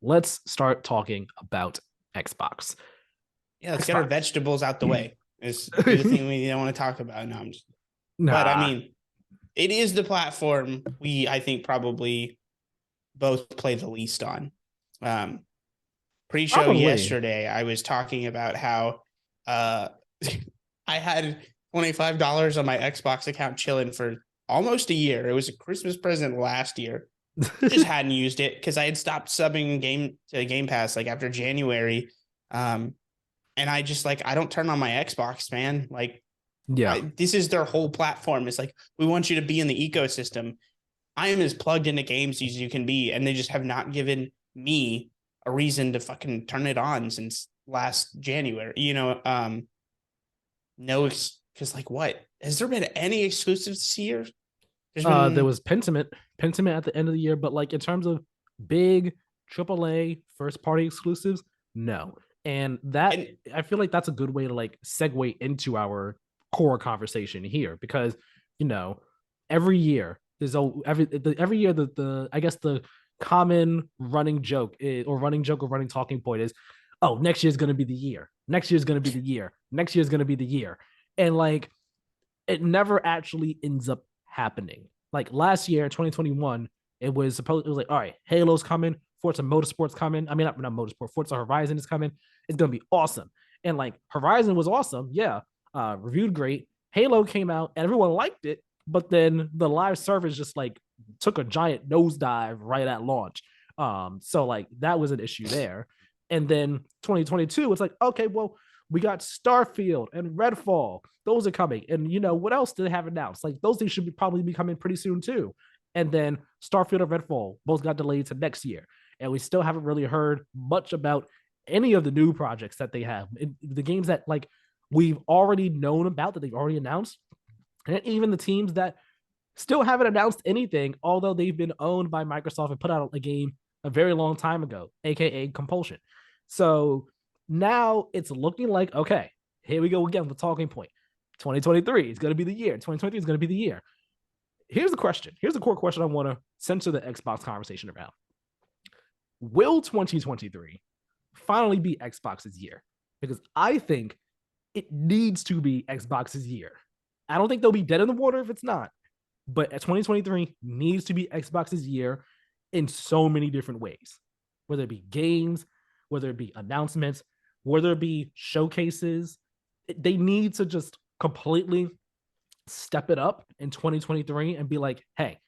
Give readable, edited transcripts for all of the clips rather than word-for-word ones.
let's start talking about Xbox. Yeah, let's get our Xbox. vegetables out the way. Is do the thing we don't want to talk about. No, I'm just. But I Nah, mean, it is the platform I think probably both play the least on. Um, Pre-show probably. yesterday, I was talking about how uh, I had $25 on my Xbox account chilling for almost a year. It was a Christmas present last year. Just hadn't used it because I had stopped subbing Game Pass like after January. Um, and I just like I don't turn on my Xbox, man. Like Yeah. this is their whole platform. It's like we want you to be in the ecosystem. I am as plugged into games as you can be, and they just have not given me a reason to fucking turn it on since last January. No, because like what has there been any exclusives this year? There's There been was Pentiment at the end of the year, but like in terms of big AAA first party exclusives, no. And that and I feel like that's a good way to like segue into our core conversation here because you know every year every year the I guess the common running joke is, or running talking point is, oh, next year's going to be the year, next year's going to be the year, next year's going to be the year, and like it never actually ends up happening. Like last year, 2021, it was like, all right, Halo's coming, Forza Motorsport's coming. I mean, not Motorsport, Forza Horizon is coming. It's gonna be awesome. And like Horizon was awesome, yeah, reviewed great. Halo came out and everyone liked it, but then the live service just like took a giant nosedive right at launch. So like that was an issue there. And then 2022, it's like, okay, well, we got Starfield and Redfall. Those are coming. And you know, what else do they have announced? Like those things should probably be coming pretty soon too. And then Starfield and Redfall both got delayed to next year. And we still haven't really heard much about any of the new projects that they have. The games that like we've already known about, that they've already announced. And even the teams that still haven't announced anything, although they've been owned by Microsoft and put out a game a very long time ago, aka Compulsion. So now it's looking like, okay, here we go again with the talking point. 2023 is going to be the year. 2023 is going to be the year. Here's the question. Here's the core question I want to center the Xbox conversation around. Will 2023 finally be Xbox's year? Because I think it needs to be Xbox's year. I don't think they'll be dead in the water if it's not. But 2023 needs to be Xbox's year in so many different ways, whether it be games, whether it be announcements, whether it be showcases. They need to just completely step it up in 2023 and be like, hey,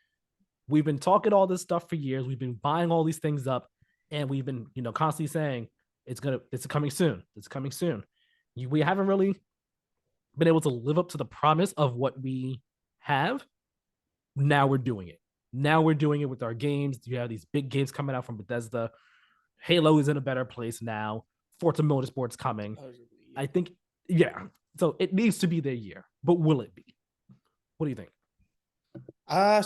we've been talking all this stuff for years. We've been buying all these things up, and we've been, constantly saying it's coming soon. It's coming soon. We haven't really been able to live up to the promise of what we have. Now we're doing it. Now we're doing it with our games. You have these big games coming out from Bethesda. Halo is in a better place now. Forza Motorsport's coming. I think, yeah. So it needs to be their year, but will it be? What do you think? uh,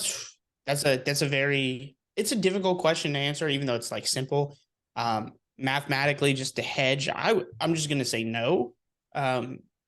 that's a very it's a difficult question to answer, even though it's like simple. Mathematically, just to hedge, I'm just gonna say no,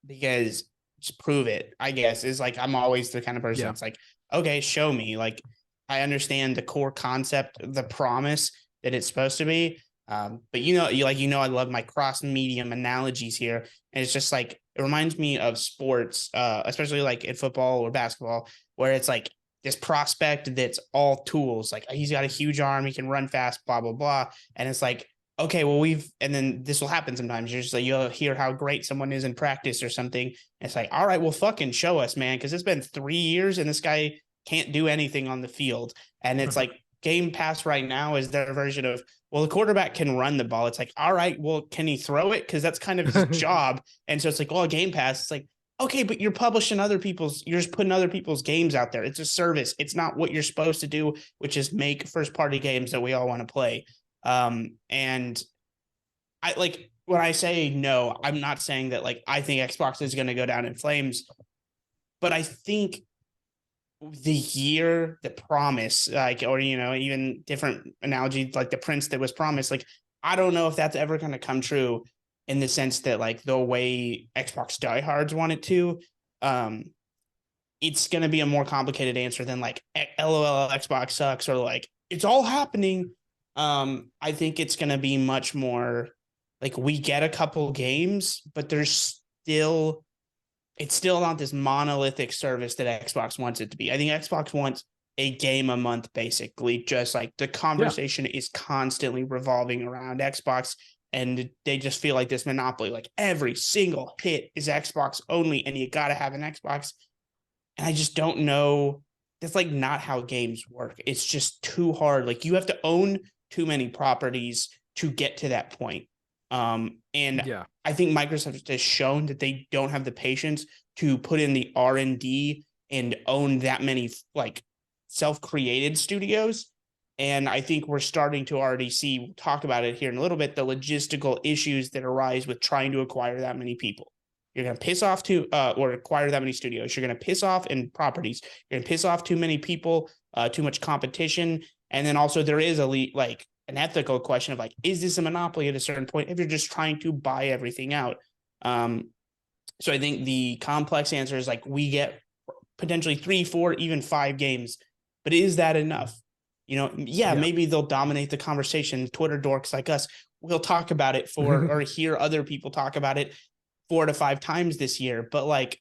because just prove it. I guess is like I'm always the kind of person Yeah. that's like, okay, show me. Like I understand the core concept, the promise that it's supposed to be. But I love my cross medium analogies here, and it's just like it reminds me of sports, especially like in football or basketball, where it's like this prospect that's all tools. Like he's got a huge arm, he can run fast, blah blah blah, and it's like okay, well and then this will happen sometimes. You're just like you'll hear how great someone is in practice or something. And it's like all right, well fucking show us, man, because it's been 3 years and this guy can't do anything on the field, and it's like Game Pass right now is their version of, well, the quarterback can run the ball. It's like, all right, well, can he throw it? Because that's kind of his job. And so it's like, well, Game Pass, it's like, okay, but you're you're just putting other people's games out there. It's a service. It's not what you're supposed to do, which is make first party games that we all want to play. And I like when I say no, I'm not saying that like I think Xbox is going to go down in flames, but I think the year that promise, like, or even different analogy, like the prince that was promised, like I don't know if that's ever going to come true in the sense that like the way Xbox diehards want it to. It's going to be a more complicated answer than like LOL Xbox sucks or like it's all happening. I think it's going to be much more like we get a couple games, but it's still not this monolithic service that Xbox wants it to be. I think Xbox wants a game a month, basically. Just like the Yeah. conversation is constantly revolving around Xbox, and they just feel like this monopoly. Like every single hit is Xbox only, and you got to have an Xbox. And I just don't know. That's like not how games work. It's just too hard. Like you have to own too many properties to get to that point. And Yeah. I think Microsoft has shown that they don't have the patience to put in the R&D and own that many like self-created studios. And I think we're starting to already see, we'll talk about it here in a little bit, the logistical issues that arise with trying to acquire that many people. You're going to piss off or acquire that many studios. You're going to piss off in properties. You're going to piss off too many people, too much competition. And then also there is like an ethical question of like, is this a monopoly at a certain point if you're just trying to buy everything out? So I think the complex answer is like we get potentially 3, 4, even 5 games, but is that enough? Yeah, Yeah. maybe they'll dominate the conversation. Twitter dorks like us will talk about it for or hear other people talk about it 4 to 5 times this year. But like,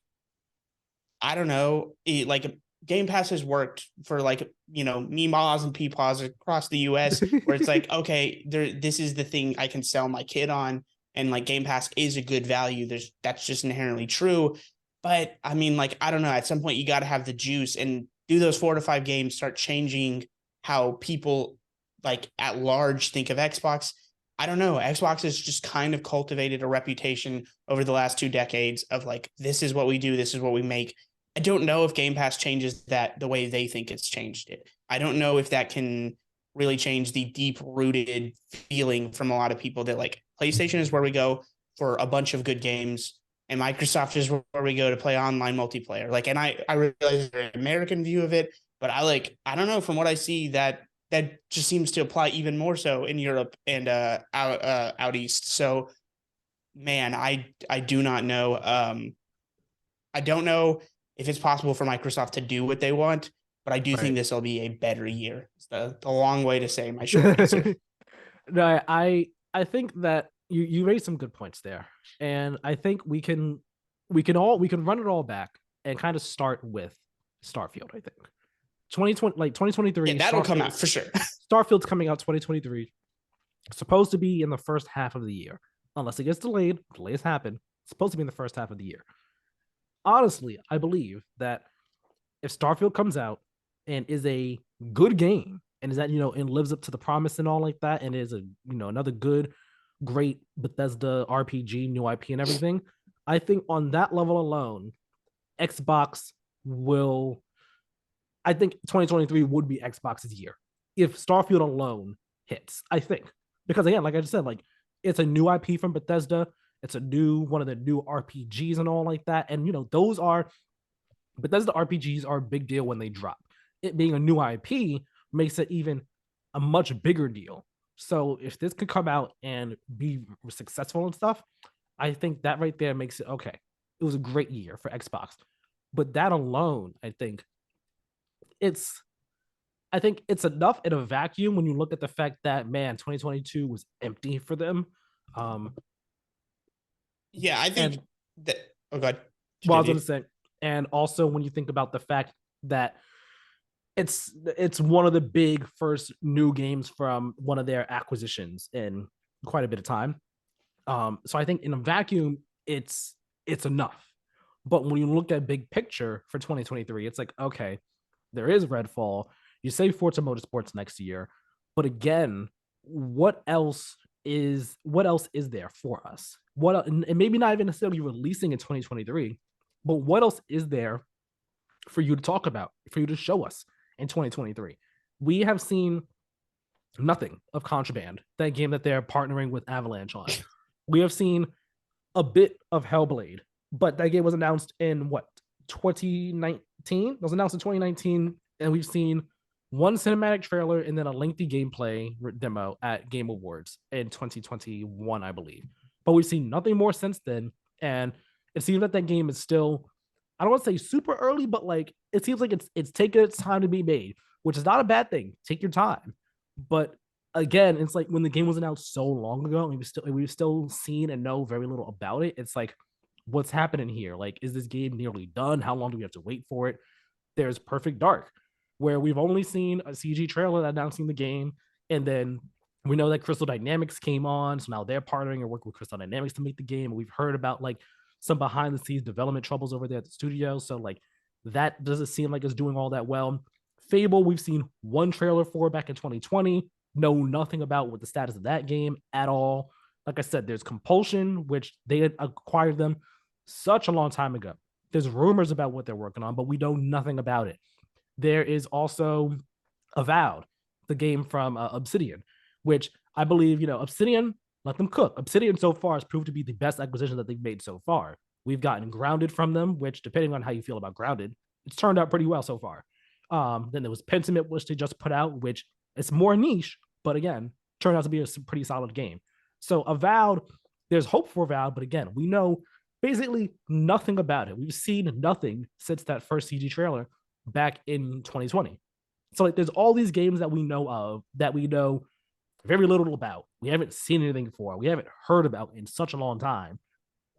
I don't know, like Game Pass has worked for like, meemaws and peepaws across the US where it's like, okay, this is the thing I can sell my kid on. And like Game Pass is a good value. That's just inherently true. But I mean, like, I don't know, at some point you got to have the juice and do those 4 to 5 games start changing how people like at large think of Xbox. I don't know. Xbox has just kind of cultivated a reputation over the last 2 decades of like, this is what we do, this is what we make. I don't know if Game Pass changes that the way they think it's changed it. I don't know if that can really change the deep rooted feeling from a lot of people that like PlayStation is where we go for a bunch of good games and Microsoft is where we go to play online multiplayer. Like, and I realize the American view of it, but I don't know, from what I see that just seems to apply even more so in Europe and out east. So man, I do not know. I don't know if it's possible for Microsoft to do what they want, but I do think Right. this will be a better year. It's the long way to say my short answer. No, I think that you raised some good points there, and I think we can run it all back and kind of start with Starfield. I think 2020 like Yeah, 2023 that'll come out for sure. Starfield's coming out 2023. Supposed to be in the first half of the year, unless it gets delayed. Delays happen. It's supposed to be in the first half of the year. Honestly, I believe that if Starfield comes out and is a good game and is that and lives up to the promise and all like that and is a another good great Bethesda RPG new IP and everything, I think on that level alone Xbox will I think 2023 would be Xbox's year if Starfield alone hits. I think because again, like I just said, like it's a new IP from Bethesda. It's a new one of the new RPGs and all like that, and those are Bethesda RPGs are a big deal when they drop. It being a new IP makes it even a much bigger deal. So if this could come out and be successful and stuff, I think that right there makes it okay. It was a great year for Xbox. But that alone, it's I think it's enough in a vacuum when you look at the fact that man, 2022 was empty for them. Um, Yeah, I think and that. Oh God, what I was going continue. to say, and also when you think about the fact that it's one of the big first new games from one of their acquisitions in quite a bit of time. So I think in a vacuum, it's enough. But when you look at big picture for 2023, it's like okay, there is Redfall. You say Forza Motorsports next year, but again, what else is there for us? And maybe not even necessarily releasing in 2023, but what else is there for you to talk about, for you to show us in 2023? We have seen nothing of Contraband, that game that they're partnering with Avalanche on. We have seen a bit of Hellblade, but that game was announced in what 2019? It was announced in 2019, and we've seen one cinematic trailer and then a lengthy gameplay demo at Game Awards in 2021, I believe. But we've seen nothing more since then, and it seems that game is still, I don't want to say super early, but like it seems like it's taking its time to be made, which is not a bad thing. Take your time, but again, it's like when the game was announced so long ago, and we've still seen and know very little about it. It's like, what's happening here? Like, is this game nearly done? How long do we have to wait for it? There's Perfect Dark, where we've only seen a CG trailer announcing the game, and then we know that Crystal Dynamics came on, so now they're partnering and working with Crystal Dynamics to make the game. We've heard about like some behind the scenes development troubles over there at the studio, so like that doesn't seem like it's doing all that well. Fable, we've seen one trailer for back in 2020, know nothing about what the status of that game at all. Like I said, there's Compulsion, which they had acquired them such a long time ago. There's rumors about what they're working on, but we know nothing about it. There is also Avowed, the game from Obsidian, which I believe, Obsidian, let them cook. Obsidian so far has proved to be the best acquisition that they've made so far. We've gotten Grounded from them, which, depending on how you feel about Grounded, it's turned out pretty well so far. Then there was Pentiment, which they just put out, which is more niche, but again, turned out to be a pretty solid game. So Avowed, there's hope for Avowed, but again, we know basically nothing about it. We've seen nothing since that first CG trailer back in 2020. So like there's all these games that we know of that we know very little about. We haven't seen anything for. We haven't heard about in such a long time.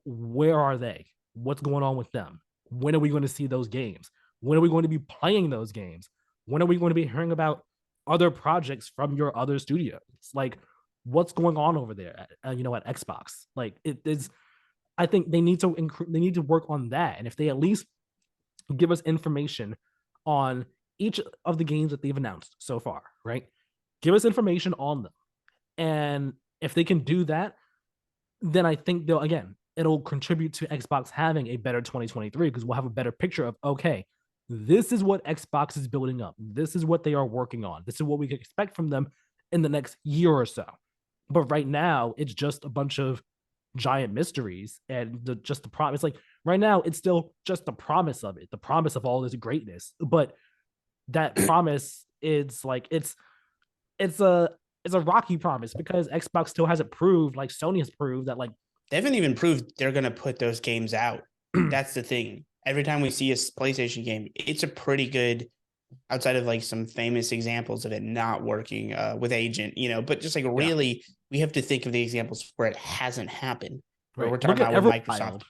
Where are they? What's going on with them? When are we going to see those games? When are we going to be playing those games? When are we going to be hearing about other projects from your other studios? Like, what's going on over there at Xbox? Like, it is. I think they need to work on that. And if they at least give us information on each of the games that they've announced so far, right? Give us information on them. And if they can do that, then I think it'll contribute to Xbox having a better 2023 because we'll have a better picture of, okay, this is what Xbox is building up. This is what they are working on. This is what we can expect from them in the next year or so. But right now, it's just a bunch of giant mysteries and just the promise. It's like right now, it's still just the promise of it, the promise of all this greatness. But that promise is like it's a it's a rocky promise because Xbox still hasn't proved, like Sony has proved, that like They haven't even proved they're going to put those games out. That's the thing. Every time we see a PlayStation game, it's a pretty good, outside of like some famous examples of it not working with Agent, but just like yeah, really, we have to think of the examples where it hasn't happened, where right. we're talking Look at about with Everwild. Microsoft.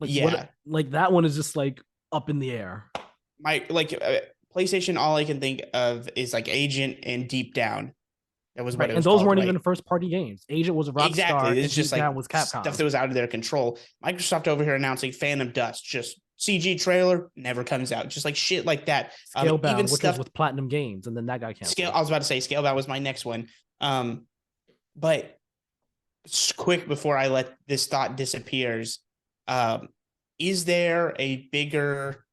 Like Yeah. what? Like that one is just like up in the air. PlayStation, all I can think of is like Agent and Deep Down. That was what Right. it And was those called, weren't right? even first party games. Agent was a Exactly. Rockstar It's and just Deep like Down was stuff Capcom. that was out of their control. Microsoft over here announcing Phantom Dust, just CG trailer never comes out, just like shit like that. Even Scalebound, which was stuff with Platinum Games, and then that got scale. canceled. I was about to say Scalebound was my next one. But quick before I let this thought disappears, um, is there a bigger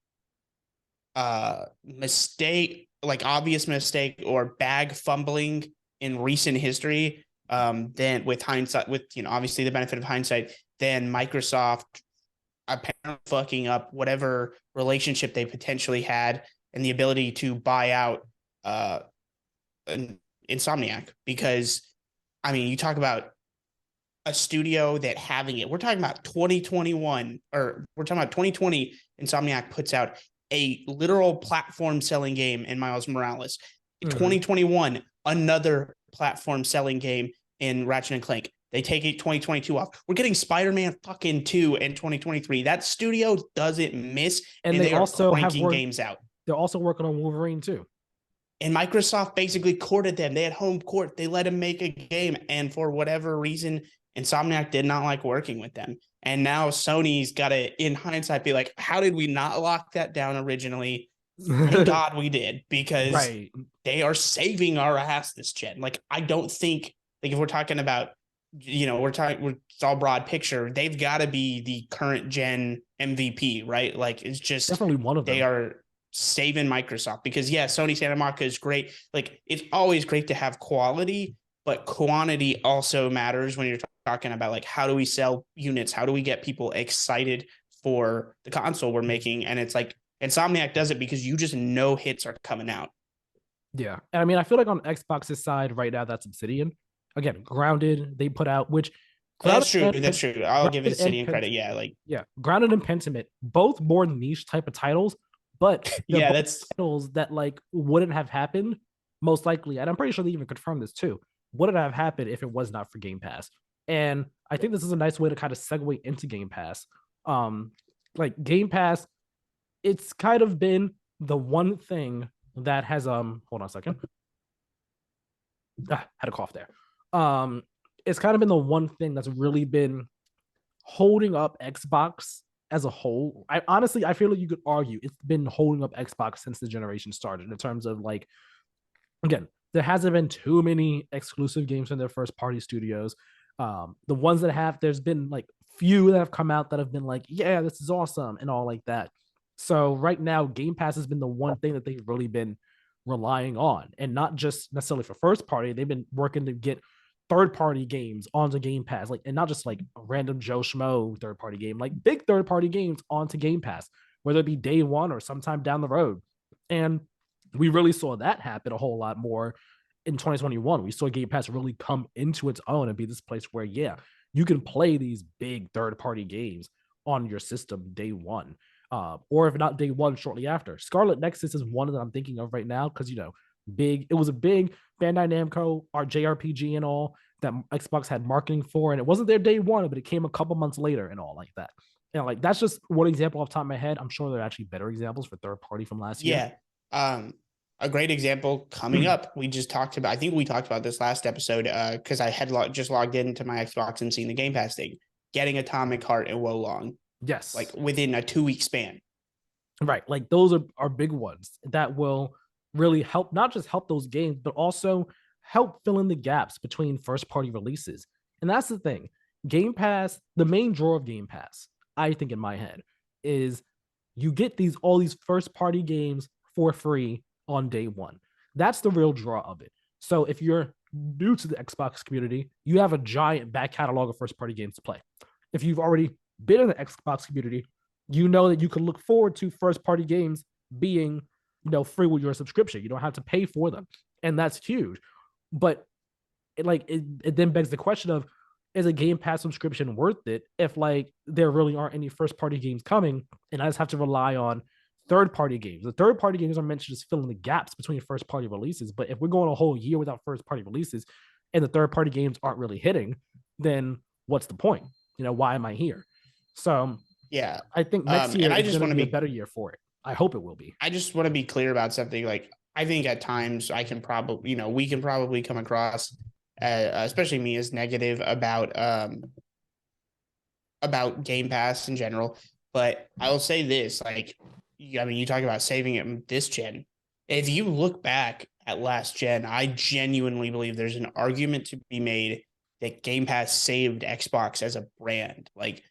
mistake, like obvious mistake or bag fumbling in recent history than with hindsight, with obviously the benefit of hindsight, than Microsoft apparently fucking up whatever relationship they potentially had and the ability to buy out an Insomniac? Because I mean, you talk about a studio that having it. We're talking about 2021, or we're talking about 2020. Insomniac puts out a literal platform selling game in Miles Morales. Mm-hmm. 2021, another platform selling game in Ratchet and Clank. They take it 2022 off. We're getting Spider-Man fucking 2 in 2023. That studio doesn't miss, And and they they are also have cranking worked. games out. They're also working on Wolverine too. And Microsoft basically courted them. They had home court. They let them make a game. And for whatever reason, Insomniac did not like working with them. And now Sony's got to, in hindsight, be like, how did we not lock that down originally? Thank God we did, because Right. they are saving our ass this gen. Like, I don't think, like, if we're talking about, it's all broad picture, they've got to be the current gen MVP, right? Like, it's just, Definitely one of they them. are saving Microsoft because, yeah, Sony Santa Monica is great. Like, it's always great to have quality, but quantity also matters when you're talking about like, how do we sell units? How do we get people excited for the console we're making? And it's like Insomniac does it because you just know hits are coming out. Yeah. And I mean, I feel like on Xbox's side right now, that's Obsidian. Again, Grounded, they put out, which That's Grounded true. and That's true. I'll give it Grounded and Obsidian credit. Yeah, like yeah, Grounded and Pentiment, both more niche type of titles, but they're yeah, both that's titles that like wouldn't have happened most likely, and I'm pretty sure they even confirmed this too, wouldn't have happened if it was not for Game Pass. And I think this is a nice way to kind of segue into Game Pass. Um, like Game Pass, it's kind of been the one thing that has hold on a second. Had a cough there. Um, it's kind of been the one thing that's really been holding up Xbox as a whole. I honestly I feel like you could argue it's been holding up Xbox since the generation started in terms of like again, there hasn't been too many exclusive games from their first party studios. The ones that have, there's been like few that have come out that have been like, yeah, this is awesome and all like that. So right now, Game Pass has been the one thing that they've really been relying on, and not just necessarily for first party. They've been working to get third party games onto Game Pass, like, and not just like a random Joe Schmo third party game, like big third party games onto Game Pass, whether it be day one or sometime down the road. And we really saw that happen a whole lot more in 2021. We saw Game Pass really come into its own and be this place where, yeah, you can play these big third party games on your system day one. Or if not day one, shortly after. Scarlet Nexus is one that I'm thinking of right now because, it was a big Bandai Namco, our JRPG and all that Xbox had marketing for. And it wasn't their day one, but it came a couple months later and all like that. Like that's just one example off the top of my head. I'm sure there are actually better examples for third party from last year. Yeah. A great example coming up. We just talked about, I think we talked about this last episode because I had just logged into my Xbox and seen the Game Pass thing. Getting Atomic Heart and Wolong. Yes. Like within a 2-week span. Right. Like those are big ones that will really help, not just help those games, but also help fill in the gaps between first party releases. And that's the thing. Game Pass, the main draw of Game Pass, I think in my head, is you get all these first party games for free on day one. That's the real draw of it. So if you're new to the Xbox community, you have a giant back catalog of first party games to play. If you've already been in the Xbox community, you know that you can look forward to first party games being, free with your subscription. You don't have to pay for them. And that's huge. But it then begs the question of, is a Game Pass subscription worth it if like there really aren't any first party games coming and I just have to rely on third party games? The third party games are meant to just fill in the gaps between first party releases. But if we're going a whole year without first party releases and the third party games aren't really hitting, then what's the point? Why am I here? So yeah, I think next year is going to be a better year for it. I hope it will be. I just want to be clear about something. Like I think at times I can probably, we can probably come across, especially me, as negative about Game Pass in general. But I will say this, like, I mean, you talk about saving it this gen. If you look back at last gen, I genuinely believe there's an argument to be made that Game Pass saved Xbox as a brand. Like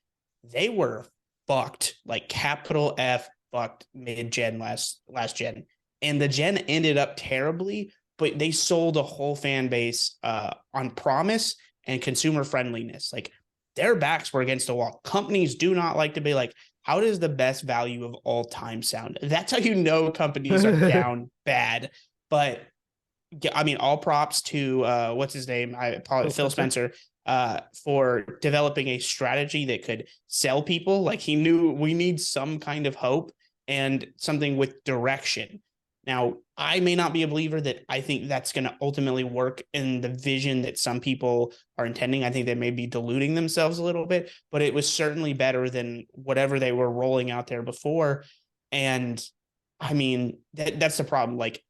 they were fucked, like capital F fucked mid-gen last gen. And the gen ended up terribly, but they sold a whole fan base on promise and consumer friendliness. Like their backs were against the wall. Companies do not like to be like, how does the best value of all time sound? That's how you know companies are down bad. But I mean, all props to what's his name? I apologize, Phil Spencer, for developing a strategy that could sell people. Like he knew we need some kind of hope and something with direction. Now, I may not be a believer that I think that's going to ultimately work in the vision that some people are intending. I think they may be diluting themselves a little bit, but it was certainly better than whatever they were rolling out there before. And I mean, that's the problem. Like,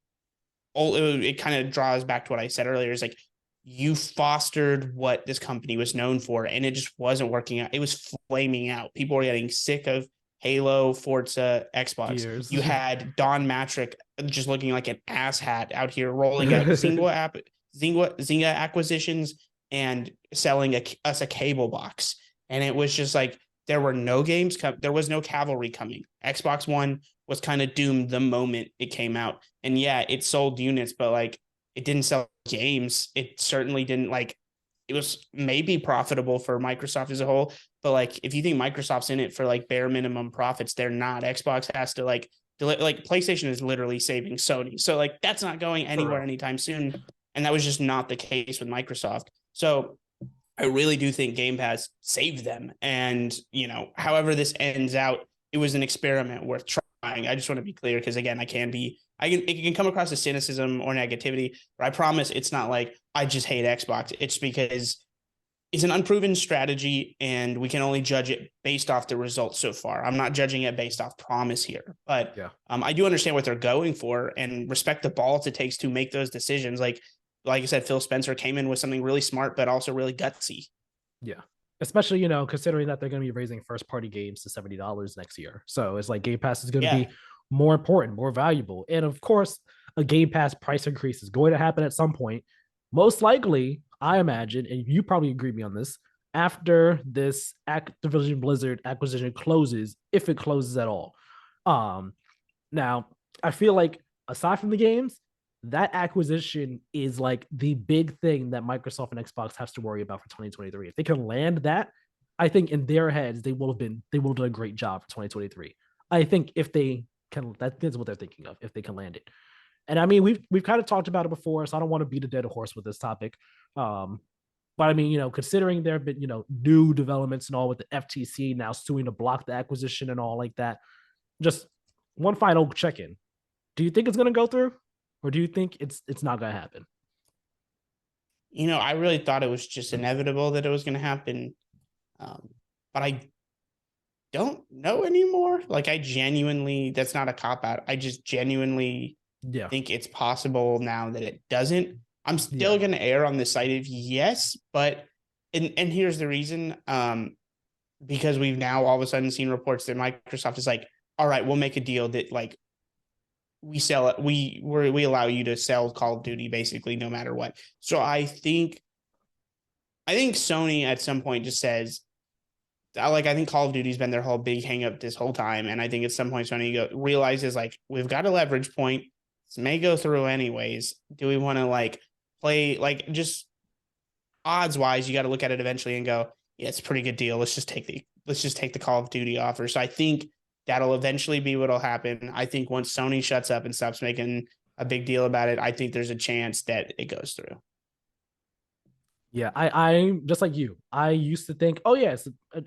it kind of draws back to what I said earlier. Is like you fostered what this company was known for, and it just wasn't working out. It was flaming out. People were getting sick of Halo, Forza, Xbox. Gears. You had Don Matrick just looking like an asshat out here rolling out Zynga acquisitions and selling us a cable box. And it was just like there were no games. There was no cavalry coming. Xbox One was kind of doomed the moment it came out. And yeah, it sold units, but like it didn't sell games. It certainly didn't like it was maybe profitable for Microsoft as a whole, but like if you think Microsoft's in it for like bare minimum profits, they're not. Xbox has to like PlayStation is literally saving Sony. So like that's not going anywhere anytime soon. And that was just not the case with Microsoft. So I really do think Game Pass saved them. And, however this ends out, it was an experiment worth trying. I just want to be clear because again, I can be it can come across as cynicism or negativity, but I promise it's not like I just hate Xbox. It's because it's an unproven strategy and we can only judge it based off the results so far. I'm not judging it based off promise here, but Yeah. I do understand what they're going for and respect the balls it takes to make those decisions. Like I said, Phil Spencer came in with something really smart, but also really gutsy. Yeah. Especially, considering that they're going to be raising first party games to $70 next year. So it's like Game Pass is going to Yeah. be more important, more valuable. And of course, a Game Pass price increase is going to happen at some point. Most likely, I imagine, and you probably agree with me on this, after this Activision Blizzard acquisition closes, if it closes at all. Um, Now, I feel like aside from the games, that acquisition is like the big thing that Microsoft and Xbox has to worry about for 2023. If they can land that, I think in their heads they will do a great job for 2023. I think if they can, that's what they're thinking of if they can land it. And I mean, we've kind of talked about it before, so I don't want to beat a dead horse with this topic. Um, but I mean, considering there have been new developments and all with the FTC now suing to block the acquisition and all like that, just one final check in. Do you think it's going to go through, or do you think it's not going to happen? I really thought it was just inevitable that it was going to happen. But I don't know anymore. Like, I genuinely, that's not a cop out. I just genuinely Yeah, think it's possible now that it doesn't. I'm yeah, still going to err on the side of yes, but, and here's the reason. Because we've now all of a sudden seen reports that Microsoft is like, all right, we'll make a deal that like we sell it, we allow you to sell Call of Duty basically no matter what. So I think Sony at some point just says, like, I think Call of Duty's been their whole big hang up this whole time. And I think at some point Sony realizes like we've got a leverage point. This may go through anyways. Do we want to like play like just odds wise, you got to look at it eventually and go, yeah, it's a pretty good deal. Let's just take the Call of Duty offer. So I think that'll eventually be what'll happen. I think once Sony shuts up and stops making a big deal about it, I think there's a chance that it goes through. yeah. I just like you. I used to think, oh yeah,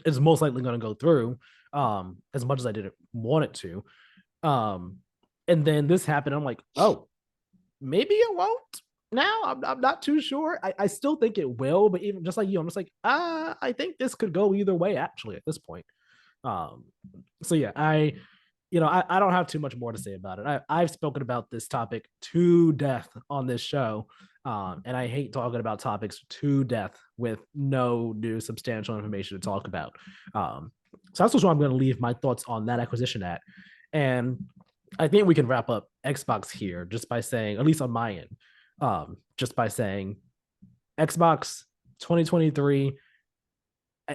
it's most likely going to go through. As much as I didn't want it to. Um, and then this happened. I'm like, oh, maybe it won't. Now I'm not too sure. I still think it will, but even just like you, I'm just like, I think this could go either way actually at this point. Um, so yeah, I don't have too much more to say about it. I've spoken about this topic to death on this show. And I hate talking about topics to death with no new substantial information to talk about. So that's what I'm going to leave my thoughts on that acquisition at. And I think we can wrap up Xbox here just by saying, at least on my end, just by saying Xbox 2023,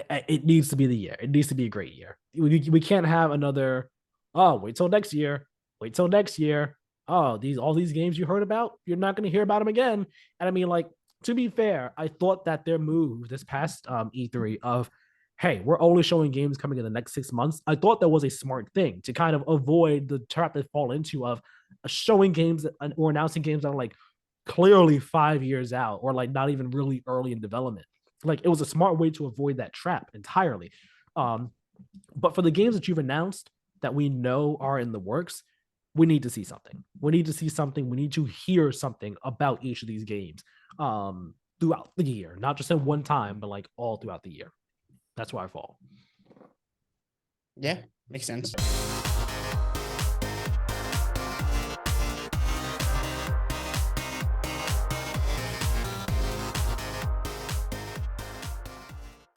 it needs to be the year. It needs to be a great year. We can't have another, oh, wait till next year. Wait till next year. Oh, all these games you heard about, you're not going to hear about them again. And I mean, like, to be fair, I thought that their move this past E3 of, hey, we're only showing games coming in the next 6 months. I thought that was a smart thing to kind of avoid the trap they fall into of showing games or announcing games that are like clearly 5 years out or like not even really early in development. Like it was a smart way to avoid that trap entirely. Um, but for the games that you've announced that we know are in the works, we need to see something. We need to see something. We need to hear something about each of these games throughout the year, not just at one time, but like all throughout the year. That's where I fall. Yeah, makes sense.